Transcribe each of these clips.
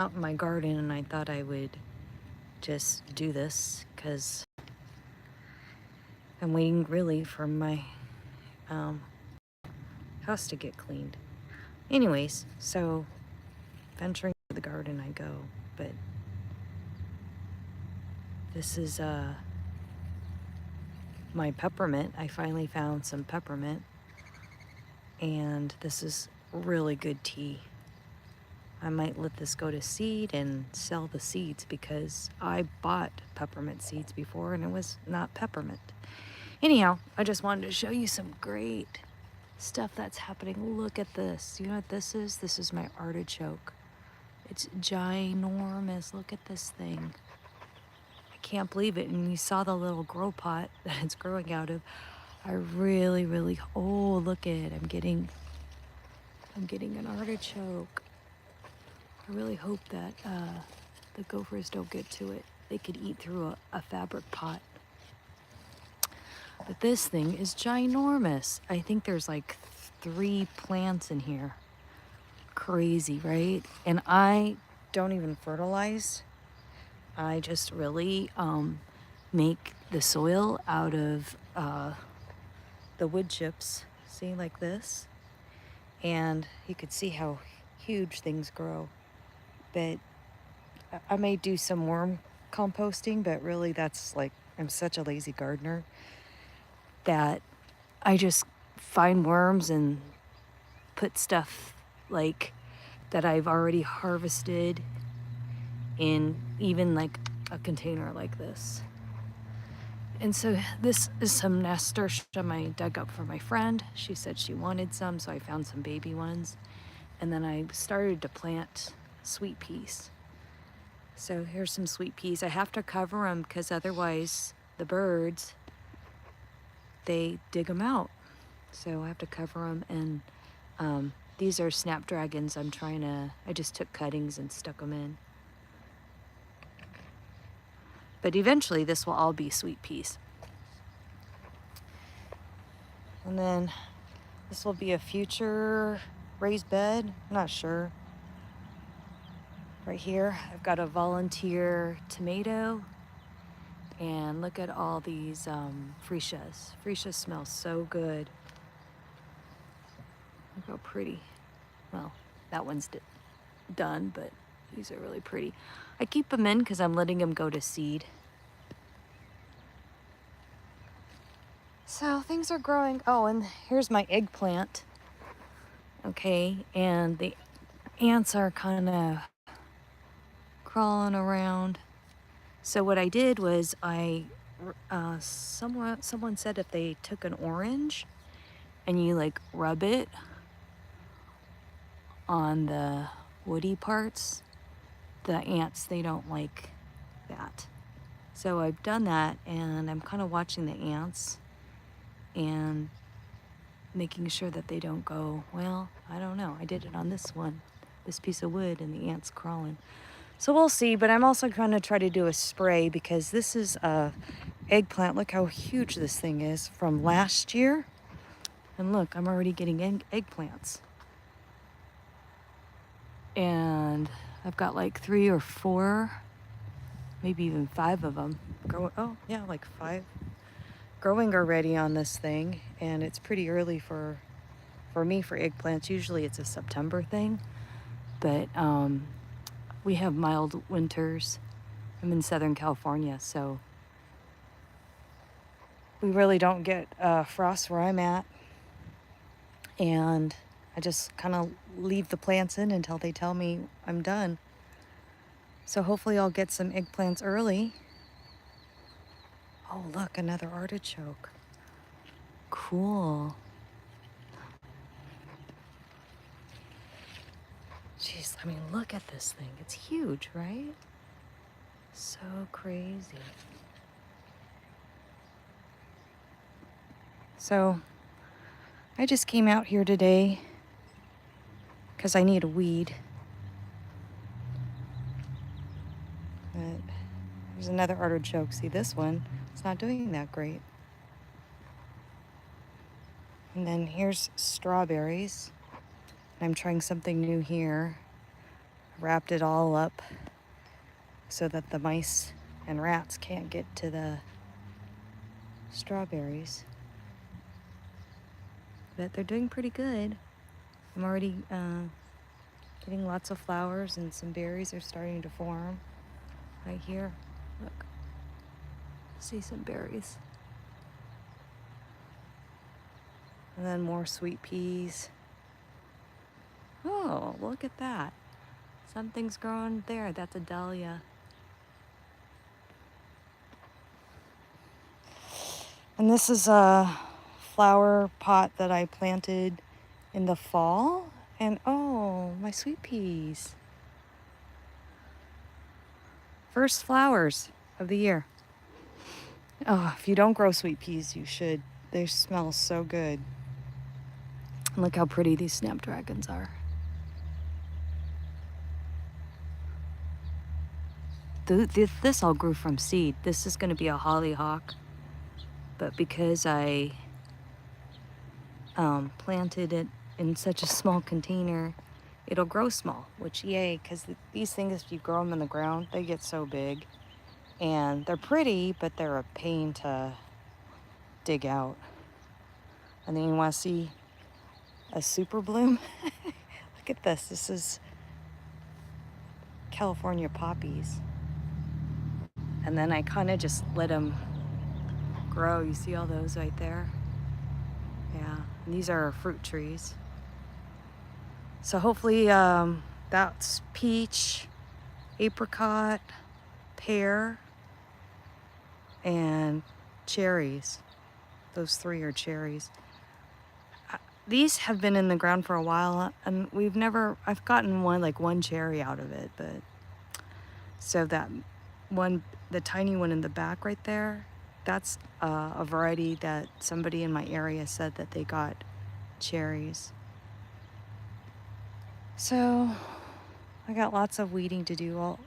out in my garden and I thought I would just do this because I'm waiting really for my um, house to get cleaned. Anyways, so venturing to the garden I go, but this is my peppermint. I finally found some peppermint, and this is really good tea. I might let this go to seed and sell the seeds because I bought peppermint seeds before and it was not peppermint. Anyhow, I just wanted to show you some great stuff that's happening. Look at this. You know what this is? This is my artichoke. It's ginormous. Look at this thing. I can't believe it. And you saw the little grow pot that it's growing out of. I really, oh, look at it. I'm getting an artichoke. I really hope that the gophers don't get to it. They could eat through a fabric pot. But this thing is ginormous. I think there's like 3 plants in here. Crazy, right? And I don't even fertilize. I just really make the soil out of the wood chips. See, like this? And you could see how huge things grow. But I may do some worm composting, but really that's like, I'm such a lazy gardener that I just find worms and put stuff like that I've already harvested in even like a container like this. And so this is some nasturtium I dug up for my friend. She said she wanted some, so I found some baby ones. And then I started to plant sweet peas. So here's some sweet peas. I have to cover them because otherwise the birds, they dig them out. So I have to cover them. And these are snapdragons. I just took cuttings and stuck them in. But eventually this will all be sweet peas. And then this will be a future raised bed. I'm not sure. Right here, I've got a volunteer tomato. And look at all these freesias. Freesias smell so good. Look how pretty. Well, that one's done, but these are really pretty. I keep them in because I'm letting them go to seed. So things are growing. Oh, and here's my eggplant. Okay, and the ants are kind of crawling around. So what I did was someone said if they took an orange and you like rub it on the woody parts, the ants, they don't like that. So I've done that, and I'm kind of watching the ants and making sure that they don't go, well, I don't know. I did it on this one, this piece of wood, and the ants crawling. So we'll see, but I'm also going to try to do a spray because this is a eggplant. Look how huge this thing is from last year. And look, I'm already getting eggplants. And I've got like 3 or 4, maybe even 5 of them. Oh, yeah, like 5 growing already on this thing. And it's pretty early for me for eggplants. Usually it's a September thing. But we have mild winters. I'm in Southern California, so we really don't get frost where I'm at. And I just kind of leave the plants in until they tell me I'm done. So hopefully I'll get some eggplants early. Oh, look, another artichoke. Cool. Jeez, I mean, look at this thing. It's huge, right? So crazy. So I just came out here today because I need a weed. But there's another artichoke. See, this one, it's not doing that great. And then here's strawberries. I'm trying something new here. wrapped it all up so that the mice and rats can't get to the strawberries. But they're doing pretty good. I'm already getting lots of flowers, and some berries are starting to form right here. Look, see some berries. And then more sweet peas. Oh, look at that. Something's growing there. That's a dahlia. And this is a flower pot that I planted in the fall. And oh, my sweet peas. First flowers of the year. Oh, if you don't grow sweet peas, you should. They smell so good. And look how pretty these snapdragons are. This all grew from seed. This is going to be a hollyhock. But because I planted it in such a small container, it'll grow small, which yay, because these things, if you grow them in the ground, they get so big. And they're pretty, but they're a pain to dig out. And then you want to see a super bloom? Look at this. This is California poppies. And then I kind of just let them grow. You see all those right there? Yeah, and these are fruit trees. So hopefully that's peach, apricot, pear, and cherries. Those three are cherries. These have been in the ground for a while, and I've gotten one cherry out of it, but so that one, the tiny one in the back right there, that's a variety that somebody in my area said that they got cherries. So I got lots of weeding to do,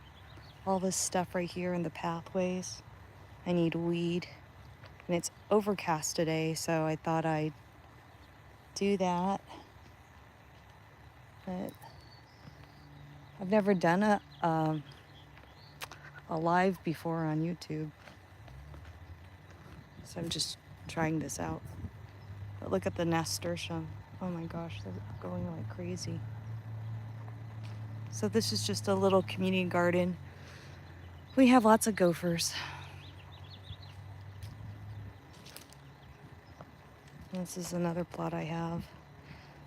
all this stuff right here in the pathways. I need weed, and it's overcast today, so I thought I'd do that. But I've never done a live before on YouTube, so I'm just trying this out. But look at the nasturtium. Oh my gosh, they're going like crazy. So this is just a little community garden. We have lots of gophers. This is another plot I have.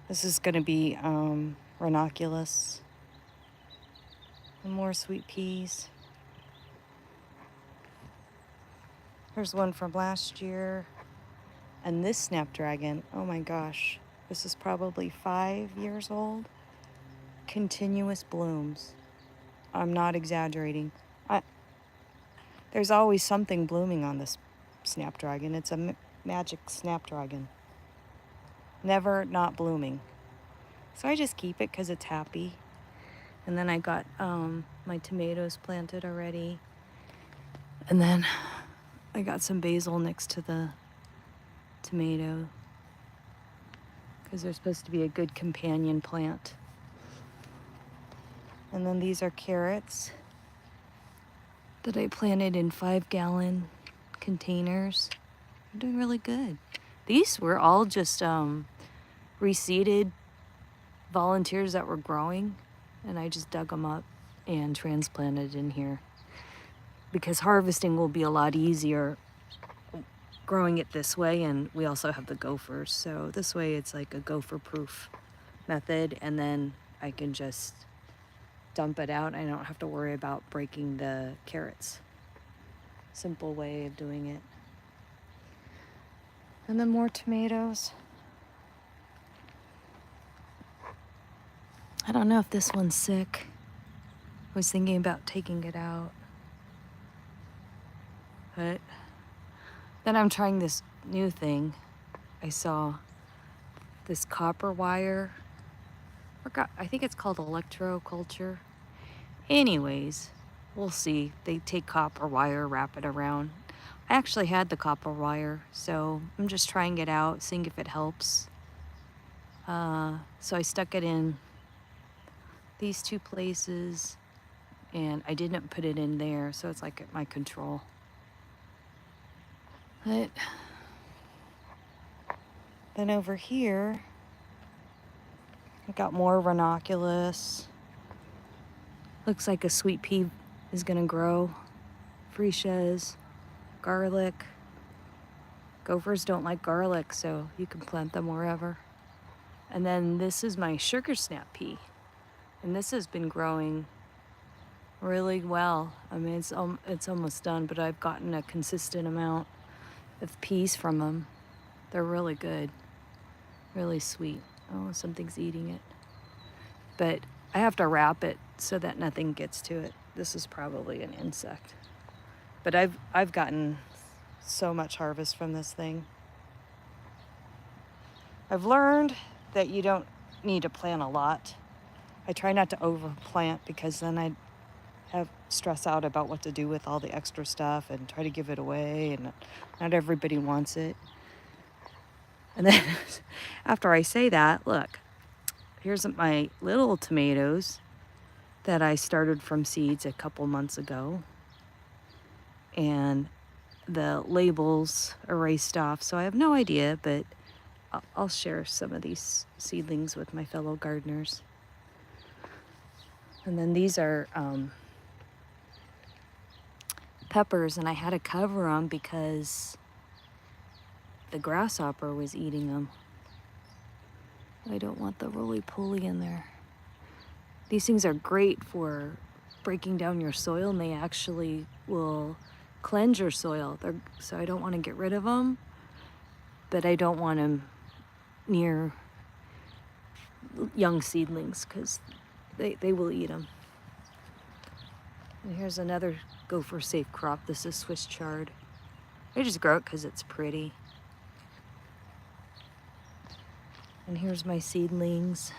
This is going to be ranunculus. And more sweet peas. Here's one from last year. And this snapdragon, oh my gosh, this is probably 5 years old. Continuous blooms. I'm not exaggerating. There's always something blooming on this snapdragon. It's a magic snapdragon. Never not blooming. So I just keep it because it's happy. And then I got my tomatoes planted already. And then I got some basil next to the tomato because they're supposed to be a good companion plant. And then these are carrots that I planted in 5-gallon containers. They're doing really good. These were all just reseeded volunteers that were growing, and I just dug them up and transplanted in here because harvesting will be a lot easier growing it this way, and we also have the gophers, so this way it's like a gopher proof method, and then I can just dump it out. I don't have to worry about breaking the carrots. Simple way of doing it. And then more tomatoes. I don't know if this one's sick. I was thinking about taking it out. But then I'm trying this new thing. I saw this copper wire. I think it's called electroculture. Anyways, we'll see. They take copper wire, wrap it around. I actually had the copper wire, so I'm just trying it out, seeing if it helps. So I stuck it in these two places, and I didn't put it in there, so it's like at my control. But then over here, I got more ranunculus. Looks like a sweet pea is gonna grow. Freesias, garlic. Gophers don't like garlic, so you can plant them wherever. And then this is my sugar snap pea. And this has been growing really well. I mean, it's almost done, but I've gotten a consistent amount of peas from them. They're really good, really sweet. Oh, something's eating it. But I have to wrap it so that nothing gets to it. This is probably an insect. But I've gotten so much harvest from this thing. I've learned that you don't need to plant a lot. I try not to overplant because then I have stress out about what to do with all the extra stuff and try to give it away, and not everybody wants it. And then after I say that, look, here's my little tomatoes that I started from seeds a couple months ago. And the labels erased off, so I have no idea, but I'll share some of these seedlings with my fellow gardeners. And then these are peppers, and I had to cover them because the grasshopper was eating them. I don't want the roly-poly in there. These things are great for breaking down your soil, and they actually will cleanse your soil. So I don't want to get rid of them, but I don't want them near young seedlings because they will eat them. And here's another gopher safe crop. This is Swiss chard. I just grow it because it's pretty. And here's my seedlings.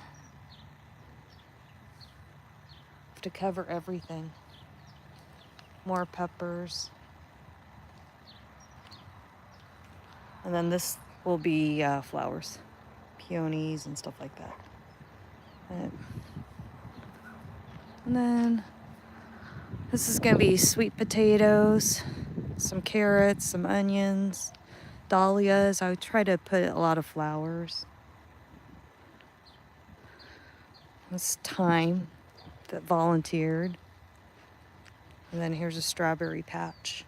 I have to cover everything. More peppers. And then this will be flowers, peonies and stuff like that. And then this is gonna be sweet potatoes, some carrots, some onions, dahlias. I would try to put a lot of flowers. This thyme that volunteered. And then here's a strawberry patch.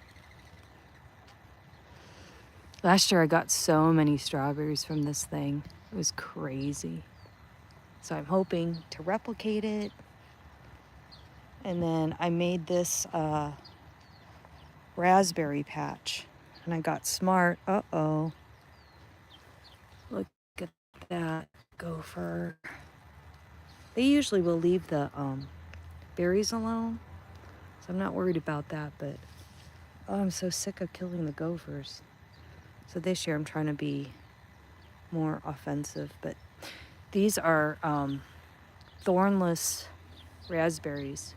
Last year I got so many strawberries from this thing. It was crazy. So I'm hoping to replicate it. And then I made this raspberry patch. And I got smart. Uh-oh. Look at that gopher. They usually will leave the berries alone. So I'm not worried about that, but oh, I'm so sick of killing the gophers. So this year I'm trying to be more offensive, but these are thornless raspberries.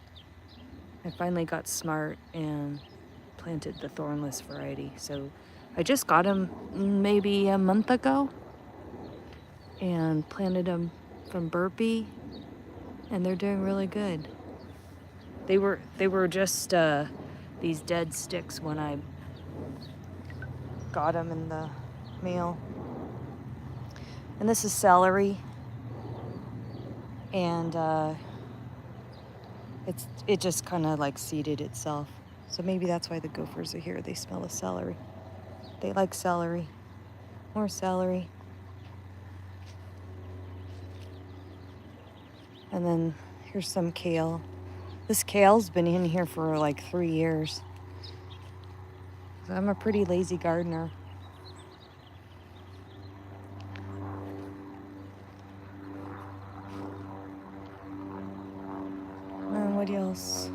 I finally got smart and planted the thornless variety. So I just got them maybe a month ago and planted them from Burpee, and they're doing really good. They were just these dead sticks when I got them in the mail. And this is celery, and it just kind of like seeded itself. So maybe that's why the gophers are here. They smell the celery. They like celery. More celery. And then here's some kale. This kale's been in here for like 3 years. So I'm a pretty lazy gardener. And what else?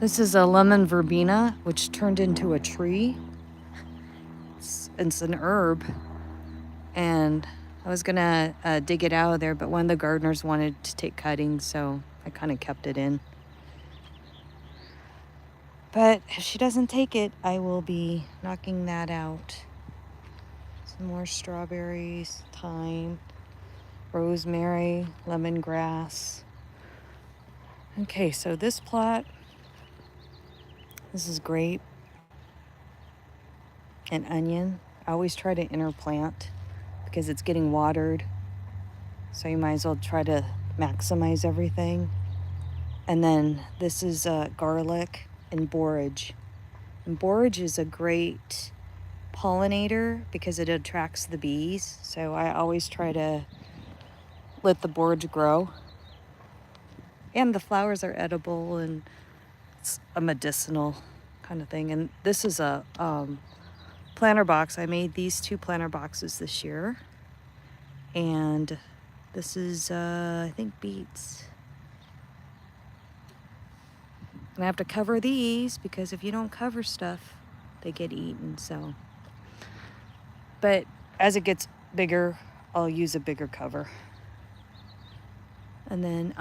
This is a lemon verbena, which turned into a tree. It's an herb. And I was gonna dig it out of there, but one of the gardeners wanted to take cuttings, so I kind of kept it in. But if she doesn't take it, I will be knocking that out. Some more strawberries, thyme. rosemary, lemongrass. Okay, so this plot, this is grape and onion. I always try to interplant because it's getting watered. So you might as well try to maximize everything. And then this is garlic and borage. And borage is a great pollinator because it attracts the bees. So I always try to let the borage grow. And the flowers are edible and it's a medicinal kind of thing. And this is a planter box. I made these 2 planter boxes this year. And this is, I think, beets. And I have to cover these because if you don't cover stuff, they get eaten. So, but as it gets bigger, I'll use a bigger cover. And then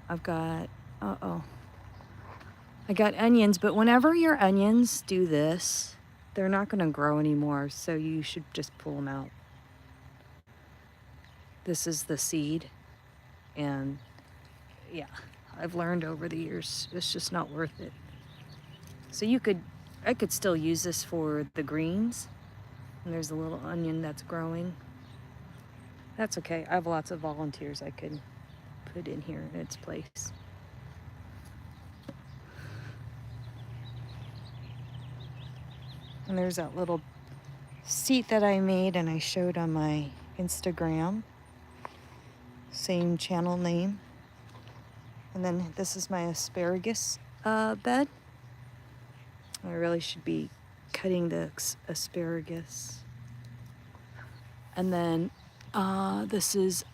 I've got, I got onions, but whenever your onions do this, they're not going to grow anymore. So you should just pull them out. This is the seed. And yeah, I've learned over the years, it's just not worth it. So I could still use this for the greens. And there's a little onion that's growing. That's okay. I have lots of volunteers I could put in here in its place. And there's that little seat that I made and I showed on my Instagram. Same channel name. And then this is my asparagus bed. I really should be cutting the asparagus. And then this is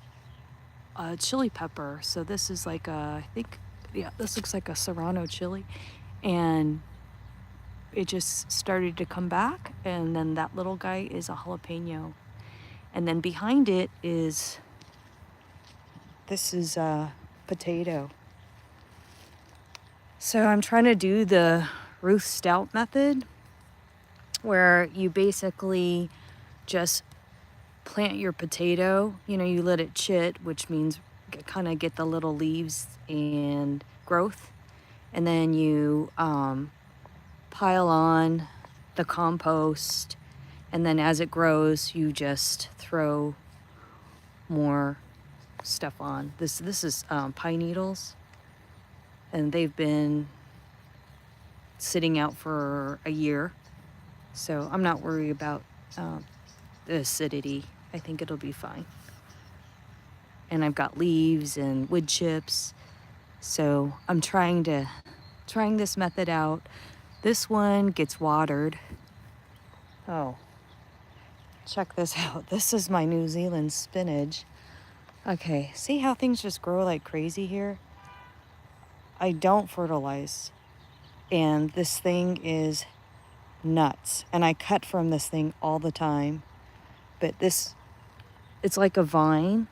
a chili pepper. So this is like I think, yeah, this looks like a serrano chili. And it just started to come back. And then that little guy is a jalapeno. And then behind it is, this is a potato. So I'm trying to do the Ruth Stout method where you basically just plant your potato, you let it chit, which means kind of get the little leaves and growth. And then you pile on the compost. And then as it grows, you just throw more stuff on. This is pine needles. And they've been sitting out for a year. So I'm not worried about the acidity. I think it'll be fine. And I've got leaves and wood chips. So I'm trying this method out. This one gets watered. Oh, check this out. This is my New Zealand spinach. Okay, see how things just grow like crazy here? I don't fertilize. And this thing is nuts. And I cut from this thing all the time. But it's like a vine.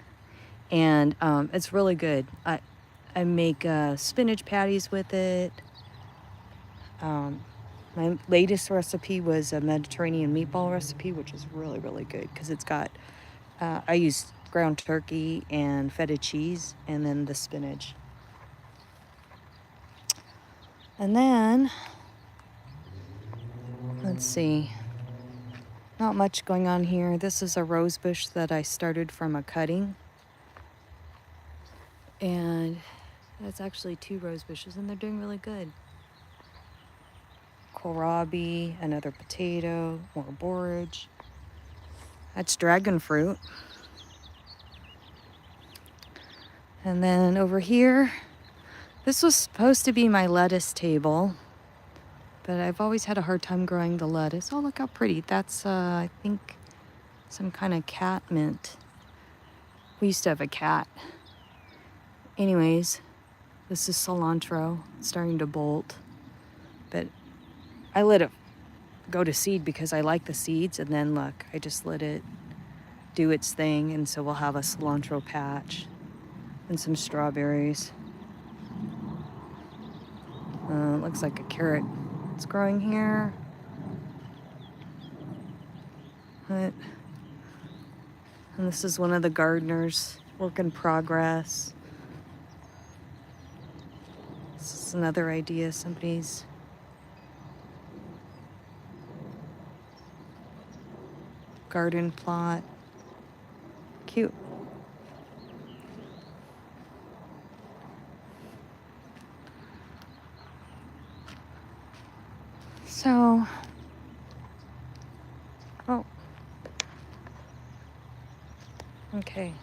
And it's really good. I make spinach patties with it. My latest recipe was a Mediterranean meatball recipe, which is really, really good because it's got, I use ground turkey and feta cheese and then the spinach. And then, let's see, not much going on here. This is a rose bush that I started from a cutting. And that's actually 2 rose bushes and they're doing really good. Kohlrabi, another potato, more borage. That's dragon fruit. And then over here, this was supposed to be my lettuce table, but I've always had a hard time growing the lettuce. Oh, look how pretty. That's, I think, some kind of cat mint. We used to have a cat. Anyways, this is cilantro. It's starting to bolt, but I let it go to seed because I like the seeds, and then look, I just let it do its thing, and so we'll have a cilantro patch and some strawberries. Looks like a carrot. It's growing here. And this is one of the gardeners Work in progress. This is another idea somebody's. Garden plot. Cute. So, oh, okay.